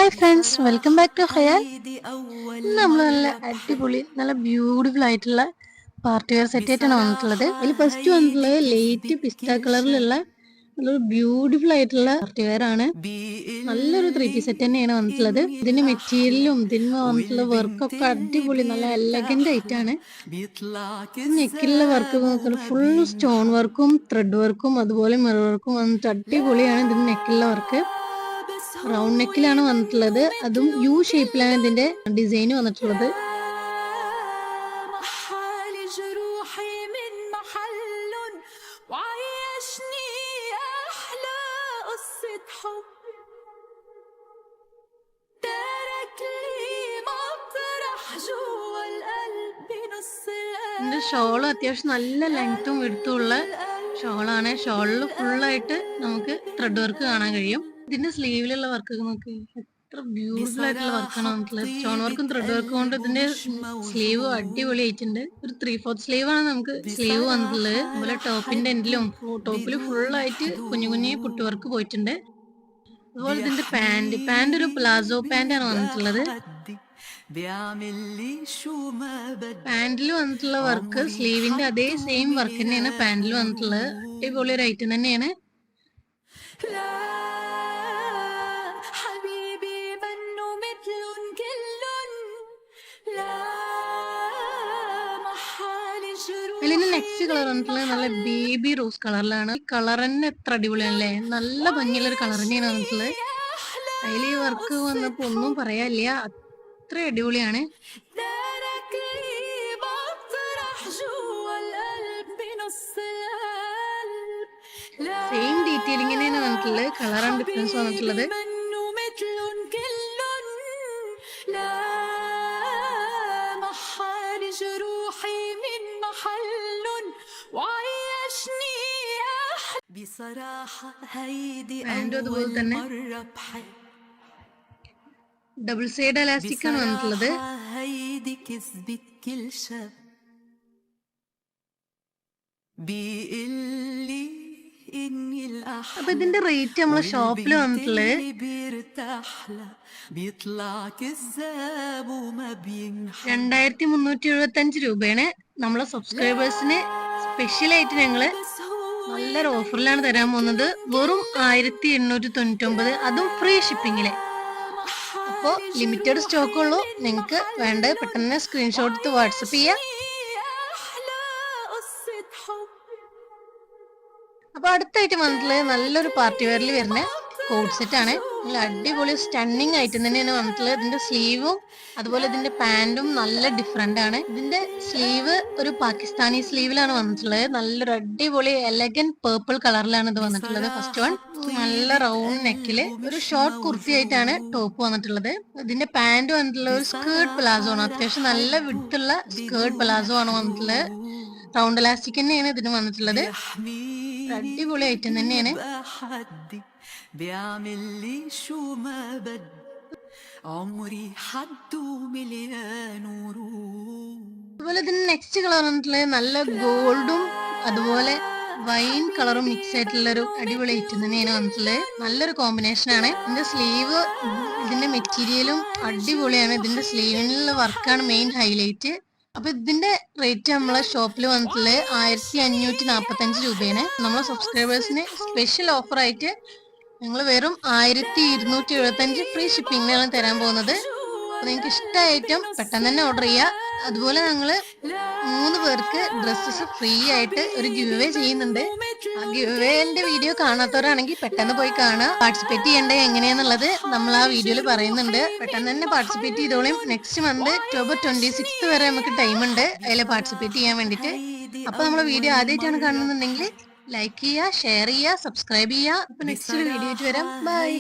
Hi friends, welcome back to ഹയാൽ. നമ്മൾ നല്ല അടിപൊളി നല്ല ബ്യൂട്ടിഫുൾ ആയിട്ടുള്ള പാർട്ടി വെയർ സെറ്റ് ആയിട്ടാണ് വന്നിട്ടുള്ളത്. അതിൽ ഫസ്റ്റ് വന്നിട്ടുള്ളത് ലൈറ്റ് പിസ്ത കളറിലുള്ള നല്ലൊരു ബ്യൂട്ടിഫുൾ ആയിട്ടുള്ള പാർട്ടി വെയർ ആണ്. നല്ലൊരു 3 പീസ് സെറ്റ് തന്നെയാണ് വന്നിട്ടുള്ളത്. ഇതിന്റെ മെറ്റീരിയലും ഇതിന് വന്നിട്ടുള്ള വർക്കൊക്കെ അടിപൊളി നല്ല എലഗന്റ് ആയിട്ടാണ്. നെക്കിലുള്ള വർക്ക് നോക്കുന്നത് ഫുൾ സ്റ്റോൺ വർക്കും ത്രെഡ് വർക്കും അതുപോലെ മിറർ വർക്കും വന്നിട്ട് അടിപൊളിയാണ്. ഇതിന്റെ നെക്കിലുള്ള വർക്ക് റൗണ്ട് നെക്കിലാണ് വന്നിട്ടുള്ളത്. അതും യു ഷേപ്പിലാണ് ഇതിന്റെ ഡിസൈൻ വന്നിട്ടുള്ളത്. ഇതിന്റെ ഷോള് അത്യാവശ്യം നല്ല ലെങ്ത്തും വിടുത്തുള്ള ഷോളാണ്. ഷോളിൽ ഫുള്ളായിട്ട് നമുക്ക് ത്രെഡ് വർക്ക് കാണാൻ കഴിയും. ഇതിന്റെ സ്ലീവിലുള്ള വർക്ക് നോക്കി എത്ര ബ്യൂട്ടിഫുൾ ആയിട്ടുള്ള വർക്കാണ് വന്നിട്ടുള്ളത്. സ്റ്റോൺ വർക്കും ത്രെഡ് വർക്കും കൊണ്ട് ഇതിന്റെ സ്ലീവ് അടിപൊളി ആയിട്ടുണ്ട്. ഒരു 3/4 സ്ലീവ് ആണ് നമുക്ക് സ്ലീവ് വന്നിട്ടുള്ളത്. അതുപോലെ ടോപ്പിന്റെ എൻഡിലും ടോപ്പിൽ ഫുള്ളായിട്ട് കുഞ്ഞു കുഞ്ഞു പുട്ട് വർക്ക് പോയിട്ടുണ്ട്. അതുപോലെ ഇതിന്റെ പാന്റ് ഒരു പ്ലാസോ പാന്റ് ആണ് വന്നിട്ടുള്ളത്. പാന്റിൽ വന്നിട്ടുള്ള വർക്ക് സ്ലീവിന്റെ അതേ സെയിം വർക്ക് തന്നെയാണ് പാന്റിൽ വന്നിട്ടുള്ളത്. അടിപൊളി ഒരു ഐറ്റം തന്നെയാണ്. അതിന്റെ നെക്സ്റ്റ് കളർ വന്നിട്ടുള്ളത് നല്ല ബേബി റോസ് കളറിലാണ്. ഈ കളർ തന്നെ എത്ര അടിപൊളിയാണല്ലേ, നല്ല ഭംഗിയുള്ള ഒരു കളർ തന്നെയാണ് വന്നിട്ടുള്ളത്. അതിൽ ഈ വർക്ക് വന്നപ്പോ ഒന്നും പറയാനില്ല, അത്ര അടിപൊളിയാണ്. സെയിം ഡീറ്റെയിലിംഗ് തന്നെയാണ് വന്നിട്ടുള്ളത്. കളറാണ് ഡിഫറൻസ് വന്നിട്ടുള്ളത്. പാന്റും അതുപോലെ തന്നെ ഡബിൾ സൈഡ് എലാസ്റ്റിക് ആണ് വന്നിട്ടുള്ളത്. അപ്പൊ ഇതിന്റെ റേറ്റ് നമ്മളെ ഷോപ്പിൽ വന്നിട്ടുള്ളത് 2375 രൂപയാണ്. നമ്മളെ സബ്സ്ക്രൈബേഴ്സിന് സ്പെഷ്യലായിട്ട് ഞങ്ങള് നല്ലൊരു ഓഫറിലാണ് തരാൻ പോകുന്നത്. വെറും 1899, അതും ഫ്രീ ഷിപ്പിങ്ങില്. അപ്പോൾ ലിമിറ്റഡ് സ്റ്റോക്ക് ഉള്ളൂ. നിങ്ങൾക്ക് വേണ്ട പെട്ടെന്ന് സ്ക്രീൻഷോട്ട് എടുത്ത് വാട്സപ്പ് ചെയ്യാം. അപ്പൊ അടുത്തായിട്ട് വന്നിട്ടുള്ളത് നല്ലൊരു പാർട്ടി വെയറിൽ വരുന്ന കോഡ് സെറ്റ് ആണ്. നല്ല അടിപൊളി സ്റ്റണ്ണിങ് ആയിട്ട് തന്നെയാണ് വന്നിട്ടുള്ളത്. ഇതിന്റെ സ്ലീവും അതുപോലെ ഇതിന്റെ പാന്റും നല്ല ഡിഫറെന്റ് ആണ്. ഇതിന്റെ സ്ലീവ് ഒരു പാകിസ്ഥാനി സ്ലീവിലാണ് വന്നിട്ടുള്ളത്. നല്ലൊരു അടിപൊളി എലഗന്റ് പേർപ്പിൾ കളറിലാണ് ഇത് വന്നിട്ടുള്ളത്. ഫസ്റ്റ് വൺ നല്ല റൗണ്ട് നെക്കില് ഒരു ഷോർട്ട് കുർത്തി ആയിട്ടാണ് ടോപ്പ് വന്നിട്ടുള്ളത്. ഇതിന്റെ പാന്റ് വന്നിട്ടുള്ള ഒരു സ്കേർട്ട് പ്ലാസോ ആണ്. അത്യാവശ്യം നല്ല വിഡ്ത്തുള്ള സ്കേർട്ട് പ്ലാസോ ആണ് വന്നിട്ടുള്ളത്. റൗണ്ട് എലാസ്റ്റിക് തന്നെയാണ് ഇതിന് വന്നിട്ടുള്ളത്. അടിപൊളി ഐറ്റം തന്നെയാണ്. അതുപോലെ ഇതിന് നെക്സ്റ്റ് കളർ വന്നിട്ടുള്ളത് നല്ല ഗോൾഡും അതുപോലെ വൈൻ കളറും മിക്സ് ആയിട്ടുള്ള ഒരു അടിപൊളി ഐറ്റം തന്നെയാണ് വന്നിട്ടുള്ളത്. നല്ലൊരു കോമ്പിനേഷൻ ആണ്. ഇതിന്റെ സ്ലീവ് ഇതിന്റെ മെറ്റീരിയലും അടിപൊളിയാണ്. ഇതിന്റെ സ്ലീവിനുള്ള വർക്കാണ് മെയിൻ ഹൈലൈറ്റ്. അപ്പൊ ഇതിന്റെ റേറ്റ് നമ്മളെ ഷോപ്പിൽ വന്നിട്ടുള്ളത് 1545 രൂപയാണ്. നമ്മളെ സബ്സ്ക്രൈബേഴ്സിന് സ്പെഷ്യൽ ഓഫർ ആയിട്ട് ഞങ്ങൾ വെറും 1275 ഫ്രീ ഷിപ്പിംഗിനാണ് തരാൻ പോകുന്നത്. അപ്പൊ നിങ്ങൾക്ക് ഇഷ്ടമായ ഐറ്റം പെട്ടെന്ന് തന്നെ ഓർഡർ ചെയ്യുക. അതുപോലെ ഞങ്ങള് 3 പേർക്ക് ഡ്രസ്സസ് ഫ്രീ ആയിട്ട് ഒരു ഗിവ് അവേ ചെയ്യുന്നുണ്ട്. ആ ഗിവ് അവേന്റെ വീഡിയോ കാണാത്തവരാണെങ്കിൽ പെട്ടെന്ന് പോയി കാണുക. പാർട്ടിസിപ്പേറ്റ് ചെയ്യേണ്ടത് എങ്ങനെയാന്നുള്ളത് നമ്മൾ ആ വീഡിയോയിൽ പറയുന്നുണ്ട്. പെട്ടെന്ന് തന്നെ പാർട്ടിസിപ്പേറ്റ് ചെയ്തോളും. നെക്സ്റ്റ് മന്ത് ഒക്ടോബർ 26 വരെ നമുക്ക് ടൈം ഉണ്ട് അതിൽ പാർട്ടിസിപ്പേറ്റ് ചെയ്യാൻ വേണ്ടിട്ട്. അപ്പൊ നമ്മളെ വീഡിയോ ആദ്യമായിട്ടാണ് കാണുന്നുണ്ടെങ്കിൽ ലൈക്ക് ചെയ്യുക, ഷെയർ ചെയ്യുക, സബ്സ്ക്രൈബ് ചെയ്യുക. അപ്പൊ നെക്സ്റ്റ് വീഡിയോ ആയിട്ട് വരാം. ബൈ.